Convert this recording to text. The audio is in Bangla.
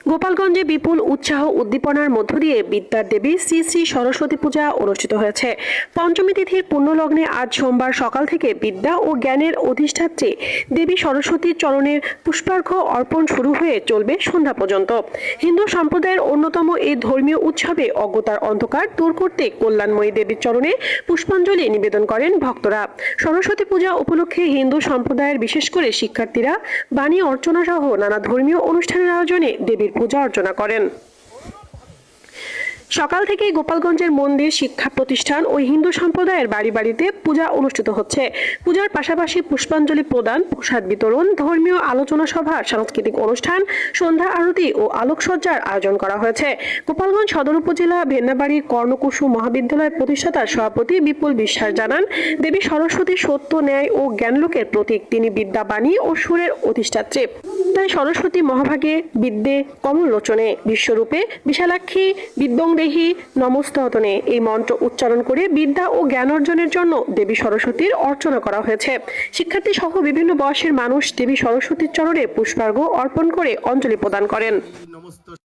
গোপালগঞ্জে বিপুল উৎসাহ উদ্দীপনার মধ্য দিয়ে বিদ্যার দেবী শ্রী শ্রী সরস্বতী পূজা অনুষ্ঠিত হয়েছে। পঞ্চমী তিথির পুণ্যলগ্নে আজ সোমবার সকাল থেকে বিদ্যা ও জ্ঞানের অধিষ্ঠাত্রী দেবী সরস্বতীর চরণের পুষ্পার্ঘ্য অর্পণ শুরু হয়ে চলবে সন্ধ্যা পর্যন্ত। হিন্দু সম্প্রদায়ের অন্যতম এই ধর্মীয় উৎসবে অজ্ঞতার অন্ধকার দূর করতে কল্যাণময়ী দেবীর চরণে পুষ্পাঞ্জলি নিবেদন করেন ভক্তরা। সরস্বতী পূজা উপলক্ষে হিন্দু সম্প্রদায়ের বিশেষ করে শিক্ষার্থীরা বাণী অর্চনা সহ নানা ধর্মীয় অনুষ্ঠানের আয়োজনে দেবীর পূজা অর্চনা করেন। সকাল থেকেই গোপালগঞ্জের মন্দির, শিক্ষা প্রতিষ্ঠান ও হিন্দু সম্প্রদায়ের বাড়ি বাড়িতে পূজা অনুষ্ঠিত হচ্ছে। পূজার পাশাপাশি পুষ্পাঞ্জলি প্রদান, প্রসাদ বিতরণ, ধর্মীয় আলোচনা সভা, সাংস্কৃতিক অনুষ্ঠান, সন্ধ্যা আরতি ও আলোকসজ্জার আয়োজন করা হয়েছে। গোপালগঞ্জ সদর উপজেলা ভেন্নাবাড়ি কর্ণকুসুম মহাবিদ্যালয়ের প্রতিষ্ঠাতা সভাপতি বিপুল বিশ্বাস জানান, দেবী সরস্বতী সত্য, ন্যায় ও জ্ঞানলোকের প্রতীক। তিনি বিদ্যা, বাণী ও সুরের অধিষ্ঠাত্রী। তাই সরস্বতী মহাভাগে বিদ্যে কমললোচনে, বিশ্বরূপে বিশালাক্ষী বিদ্যংদেহি নমস্ততনে এই মন্ত্র উচ্চারণ করে বিদ্যা ও জ্ঞান অর্জনের জন্য দেবী সরস্বতীর অর্চনা করা হয়েছে। শিক্ষার্থী সহ বিভিন্ন বয়সের মানুষ দেবী সরস্বতীর চরণে পুষ্পার্ঘ্য অর্পণ করে অঞ্জলি প্রদান করেন।